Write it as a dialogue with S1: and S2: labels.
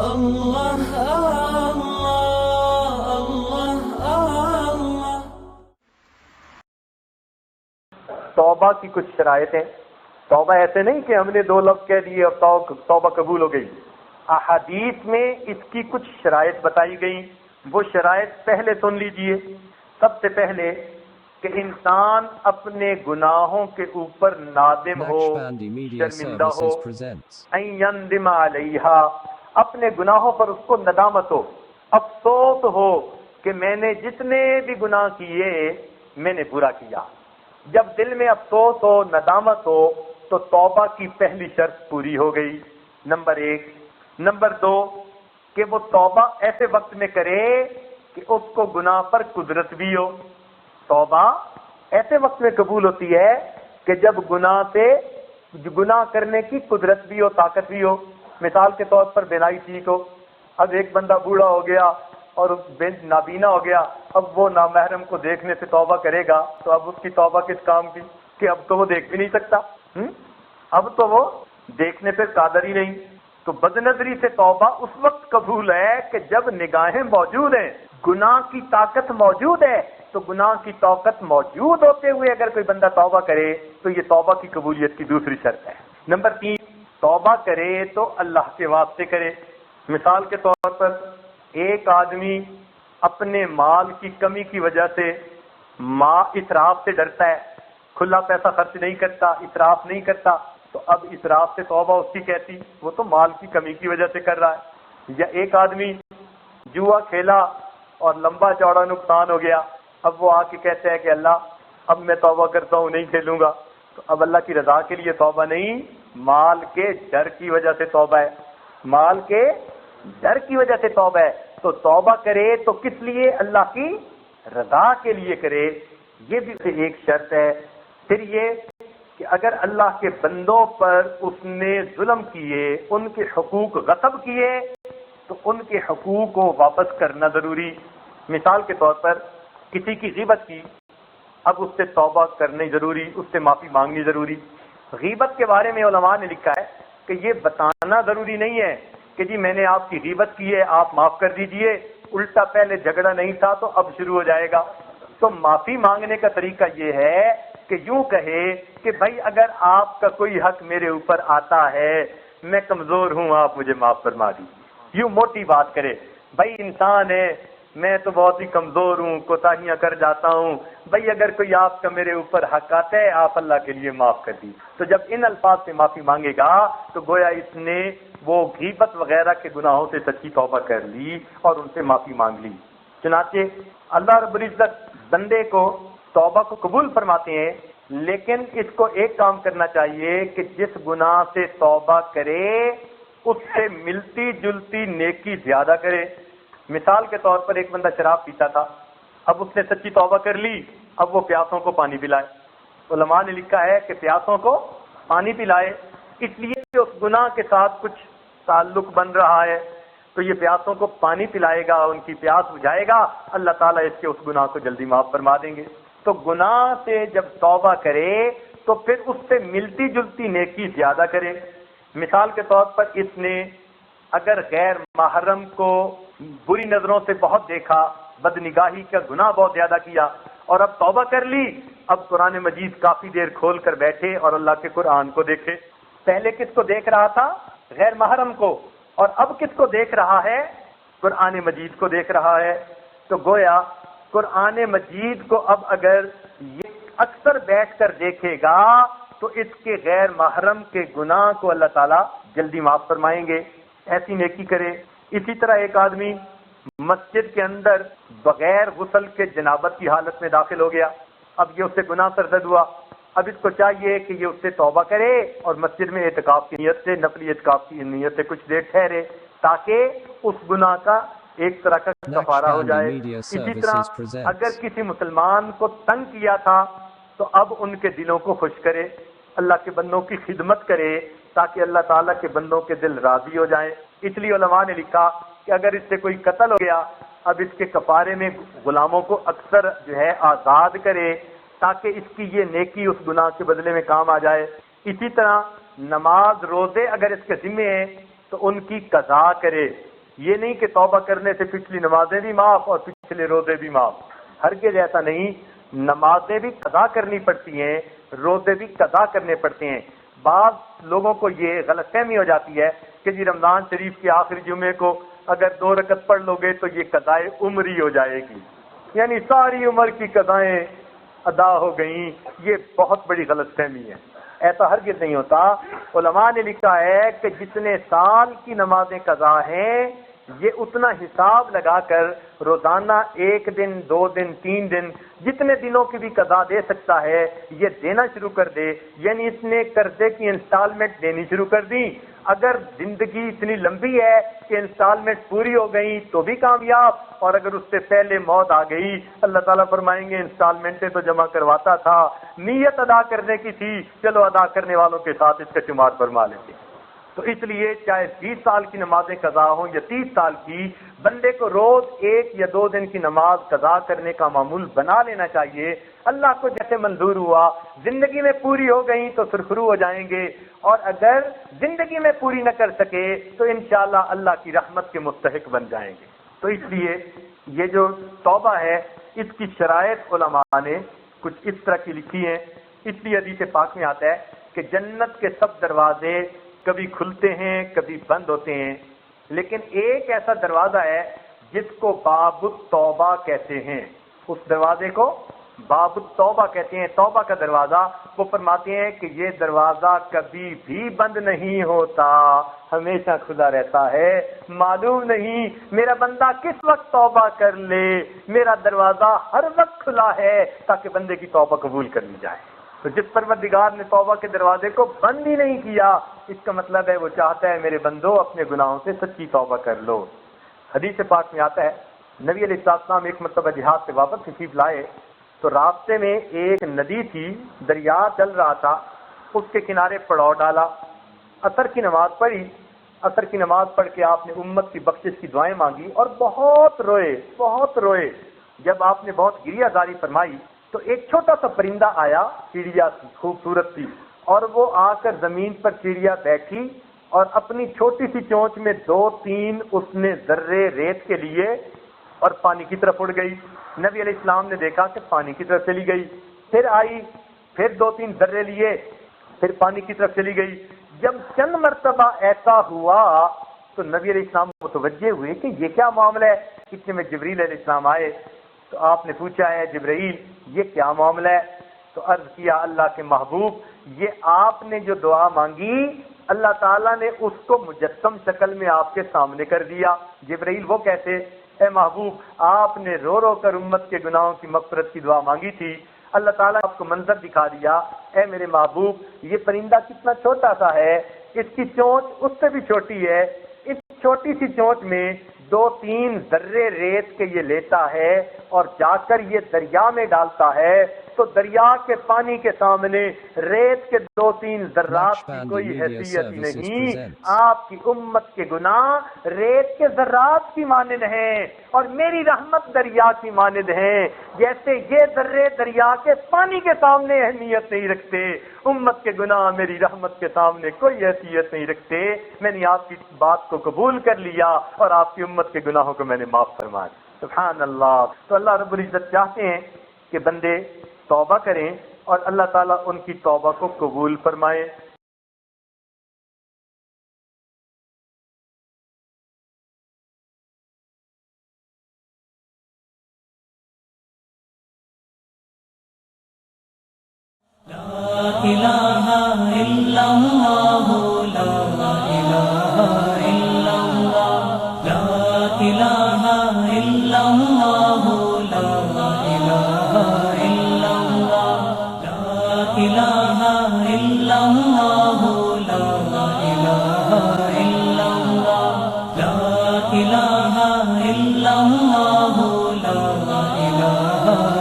S1: اللہ اللہ اللہ اللہ۔
S2: توبہ کی کچھ شرائطیں۔ توبہ ایسے نہیں کہ ہم نے 2 لفظ کہہ دیے اور توبہ قبول ہو گئی۔ احادیث میں اس کی کچھ شرائط بتائی گئی، وہ شرائط پہلے سن لیجئے۔ سب سے پہلے کہ انسان اپنے گناہوں کے اوپر نادم ہو، شرمندہ ہو، ان یندم علیہا، اپنے گناہوں پر اس کو ندامت ہو، افسوس ہو کہ میں نے جتنے بھی گناہ کیے میں نے برا کیا۔ جب دل میں افسوس ہو، ندامت ہو، تو توبہ کی پہلی شرط پوری ہو گئی، نمبر 1۔ نمبر 2 کہ وہ توبہ ایسے وقت میں کرے کہ اس کو گناہ پر قدرت بھی ہو۔ توبہ ایسے وقت میں قبول ہوتی ہے کہ جب گناہ کرنے کی قدرت بھی ہو، طاقت بھی ہو۔ مثال کے طور پر بینائی ٹھیک ہو، اب ایک بندہ بوڑھا ہو گیا اور نابینا ہو گیا، اب وہ نامحرم کو دیکھنے سے توبہ کرے گا تو اب اس کی توبہ کس کام کی کہ اب تو وہ دیکھ بھی نہیں سکتا، اب تو وہ دیکھنے پہ قادر ہی نہیں۔ تو بدنظری سے توبہ اس وقت قبول ہے کہ جب نگاہیں موجود ہیں، گناہ کی طاقت موجود ہے، تو گناہ کی طاقت موجود ہوتے ہوئے اگر کوئی بندہ توبہ کرے تو یہ توبہ کی قبولیت کی دوسری شرط ہے۔ نمبر 3، توبہ کرے تو اللہ کے واسطے کرے۔ مثال کے طور پر ایک آدمی اپنے مال کی کمی کی وجہ سے اسراف سے ڈرتا ہے، کھلا پیسہ خرچ نہیں کرتا، اسراف نہیں کرتا، تو اب اسراف سے توبہ اس کی کیسی، وہ تو مال کی کمی کی وجہ سے کر رہا ہے۔ یا ایک آدمی جوا کھیلا اور لمبا چوڑا نقصان ہو گیا، اب وہ آ کے کہتا ہے کہ اللہ اب میں توبہ کرتا ہوں، نہیں کھیلوں گا، تو اب اللہ کی رضا کے لیے توبہ نہیں، مال کے ڈر کی وجہ سے توبہ ہے، مال کے ڈر کی وجہ سے توبہ ہے۔ تو توبہ کرے تو کس لیے؟ اللہ کی رضا کے لیے کرے، یہ بھی ایک شرط ہے۔ پھر یہ کہ اگر اللہ کے بندوں پر اس نے ظلم کیے، ان کے حقوق غصب کیے، تو ان کے حقوق کو واپس کرنا ضروری۔ مثال کے طور پر کسی کی غیبت کی، اب اس سے توبہ کرنی ضروری، اس سے معافی مانگنی ضروری۔ غیبت کے بارے میں علماء نے لکھا ہے کہ یہ بتانا ضروری نہیں ہے کہ جی میں نے آپ کی غیبت کی ہے، آپ معاف کر دیجئے، الٹا پہلے جھگڑا نہیں تھا تو اب شروع ہو جائے گا۔ تو معافی مانگنے کا طریقہ یہ ہے کہ یوں کہے کہ بھائی اگر آپ کا کوئی حق میرے اوپر آتا ہے، میں کمزور ہوں، آپ مجھے معاف فرما دیجیے، یوں موٹی بات کرے۔ بھائی انسان ہے، میں تو بہت ہی کمزور ہوں، کوتاہیاں کر جاتا ہوں، بھائی اگر کوئی آپ کا میرے اوپر حق آتا ہے آپ اللہ کے لیے معاف کر دیجیے۔ تو جب ان الفاظ سے معافی مانگے گا تو گویا اس نے وہ غیبت وغیرہ کے گناہوں سے سچی توبہ کر لی اور ان سے معافی مانگ لی۔ چنانچہ اللہ رب العزت بندے کو توبہ کو قبول فرماتے ہیں، لیکن اس کو ایک کام کرنا چاہیے کہ جس گناہ سے توبہ کرے اس سے ملتی جلتی نیکی زیادہ کرے۔ مثال کے طور پر ایک بندہ شراب پیتا تھا، اب اس نے سچی توبہ کر لی، اب وہ پیاسوں کو پانی پلائے۔ علماء نے لکھا ہے کہ پیاسوں کو پانی پلائے اس لیے کہ اس گناہ کے ساتھ کچھ تعلق بن رہا ہے، تو یہ پیاسوں کو پانی پلائے گا، ان کی پیاس بجھائے گا، اللہ تعالیٰ اس کے اس گناہ کو جلدی معاف فرما دیں گے۔ تو گناہ سے جب توبہ کرے تو پھر اس سے ملتی جلتی نیکی زیادہ کرے۔ مثال کے طور پر اس نے اگر غیر محرم کو بری نظروں سے بہت دیکھا، بدنگاہی کا گناہ بہت زیادہ کیا، اور اب توبہ کر لی، اب قرآن مجید کافی دیر کھول کر بیٹھے اور اللہ کے قرآن کو دیکھے۔ پہلے کس کو دیکھ رہا تھا؟ غیر محرم کو، اور اب کس کو دیکھ رہا ہے؟ قرآن مجید کو دیکھ رہا ہے۔ تو گویا قرآن مجید کو اب اگر یہ اکثر بیٹھ کر دیکھے گا تو اس کے غیر محرم کے گناہ کو اللہ تعالیٰ جلدی معاف فرمائیں گے، ایسی نیکی کرے۔ اسی طرح ایک آدمی مسجد کے اندر بغیر غسل کے جنابت کی حالت میں داخل ہو گیا، اب یہ اس سے گناہ سرزد ہوا، اب اس کو چاہیے کہ یہ اس سے توبہ کرے اور مسجد میں اعتکاف کی نیت سے، نفلی اعتکاف کی نیت سے کچھ دیر ٹھہرے تاکہ اس گناہ کا ایک طرح کا کفارہ ہو جائے۔ اسی طرح اگر کسی مسلمان کو تنگ کیا تھا تو اب ان کے دلوں کو خوش کرے، اللہ کے بندوں کی خدمت کرے تاکہ اللہ تعالیٰ کے بندوں کے دل راضی ہو جائیں۔ اس لیے علماء نے لکھا کہ اگر اس سے کوئی قتل ہو گیا، اب اس کے کفارے میں غلاموں کو اکثر جو ہے آزاد کرے تاکہ اس کی یہ نیکی اس گناہ کے بدلے میں کام آ جائے۔ اسی طرح نماز روزے اگر اس کے ذمے ہیں تو ان کی قضا کرے، یہ نہیں کہ توبہ کرنے سے پچھلی نمازیں بھی معاف اور پچھلے روزے بھی معاف، ہرگز ایسا نہیں. نمازیں بھی قضا کرنی پڑتی ہیں، روزے بھی قضا کرنے پڑتے ہیں. بعض لوگوں کو یہ غلط فہمی ہو جاتی ہے کہ جی رمضان شریف کے آخری جمعے کو اگر 2 رکعت پڑھ لو گے تو یہ قضائے عمری ہو جائے گی، یعنی ساری عمر کی قضائیں ادا ہو گئیں. یہ بہت بڑی غلط فہمی ہے، ایسا ہرگز نہیں ہوتا. علماء نے لکھا ہے کہ جتنے سال کی نمازیں قضا ہیں یہ اتنا حساب لگا کر روزانہ 1 دن 2 دن 3 دن جتنے دنوں کی بھی قضا دے سکتا ہے یہ دینا شروع کر دے. یعنی اس نے قرضے کی انسٹالمنٹ دینی شروع کر دی. اگر زندگی اتنی لمبی ہے کہ انسٹالمنٹ پوری ہو گئی تو بھی کامیاب، اور اگر اس سے پہلے موت آ گئی اللہ تعالیٰ فرمائیں گے انسٹالمنٹیں تو جمع کرواتا تھا، نیت ادا کرنے کی تھی، چلو ادا کرنے والوں کے ساتھ اس کا شمار فرما لیتے. تو اس لیے چاہے 20 سال کی نمازیں قضا ہوں یا 30 سال کی، بندے کو روز 1 یا 2 دن کی نماز قضا کرنے کا معمول بنا لینا چاہیے. اللہ کو جیسے منظور ہوا، زندگی میں پوری ہو گئی تو سرخرو ہو جائیں گے، اور اگر زندگی میں پوری نہ کر سکے تو انشاءاللہ اللہ کی رحمت کے مستحق بن جائیں گے. تو اس لیے یہ جو توبہ ہے اس کی شرائط علماء نے کچھ اس طرح کی لکھی ہیں. اس لیے حدیث پاک میں آتا ہے کہ جنت کے سب دروازے کبھی کھلتے ہیں کبھی بند ہوتے ہیں، لیکن ایک ایسا دروازہ ہے جس کو باب التوبہ کہتے ہیں. اس دروازے کو باب التوبہ کہتے ہیں، توبہ کا دروازہ. وہ فرماتے ہیں کہ یہ دروازہ کبھی بھی بند نہیں ہوتا، ہمیشہ کھلا رہتا ہے. معلوم نہیں میرا بندہ کس وقت توبہ کر لے، میرا دروازہ ہر وقت کھلا ہے تاکہ بندے کی توبہ قبول کر لی جائے. تو جس پروردگار نے توبہ کے دروازے کو بند ہی نہیں کیا، اس کا مطلب ہے وہ چاہتا ہے میرے بندو اپنے گناہوں سے سچی توبہ کر لو. حدیث پاک میں آتا ہے نبی علیہ السلام ایک مرتبہ جہاد سے واپس تشریف لائے تو راستے میں ایک ندی تھی، دریا چل رہا تھا، اس کے کنارے پڑاؤ ڈالا، عصر کی نماز پڑھی. عصر کی نماز پڑھ کے آپ نے امت کی بخشش کی دعائیں مانگی اور بہت روئے. جب آپ نے بہت گریہ زاری فرمائی تو ایک چھوٹا سا پرندہ آیا، چڑیا تھی، خوبصورت تھی، اور وہ آ کر زمین پر چڑیا بیٹھی اور اپنی چھوٹی سی چونچ میں 2-3 اس نے ذرے ریت کے لیے اور پانی کی طرف اڑ گئی. نبی علیہ السلام نے دیکھا کہ پانی کی طرف چلی گئی، پھر آئی، پھر 2-3 ذرے لیے، پھر پانی کی طرف چلی گئی. جب چند مرتبہ ایسا ہوا تو نبی علیہ السلام متوجہ ہوئے کہ یہ کیا معاملہ ہے. اتنے میں جبریل علیہ السلام آئے تو آپ نے پوچھا ہے جبرائیل یہ کیا معاملہ ہے؟ تو عرض کیا اللہ کے محبوب یہ آپ نے جو دعا مانگی اللہ تعالیٰ نے اس کو مجسم شکل میں آپ کے سامنے کر دیا. جبرائیل وہ کہتے اے محبوب آپ نے رو رو کر امت کے گناہوں کی مغفرت کی دعا مانگی تھی، اللہ تعالیٰ آپ کو منظر دکھا دیا. اے میرے محبوب یہ پرندہ کتنا چھوٹا سا ہے، اس کی چونچ اس سے بھی چھوٹی ہے، اس چھوٹی سی چونچ میں 2-3 ذرے ریت کے یہ لیتا ہے اور جا کر یہ دریا میں ڈالتا ہے تو دریا کے پانی کے سامنے ریت کے 2-3 ذرات کی کوئی حیثیت ہی نہیں. آپ کی امت کے گناہ ریت کے ذرات کی مانند ہیں اور میری رحمت دریا کی مانند ہیں. جیسے یہ ذرے دریا کے پانی کے سامنے اہمیت نہیں رکھتے، امت کے گناہ میری رحمت کے سامنے کوئی حیثیت نہیں رکھتے. میں نے آپ کی بات کو قبول کر لیا اور آپ کی امت کے گناہوں کو میں نے معاف فرما دیا. سبحان اللہ. تو اللہ رب العزت چاہتے ہیں کہ بندے توبہ کریں اور اللہ تعالیٰ ان کی توبہ کو قبول فرمائے.
S1: لا الہ الا اللہ لا الہ الا اللہ لا الہ الا اللہ لا الہ الا اللہ لا الہ الا اللہ لا الہ الا اللہ لا الہ الا اللہ لا الہ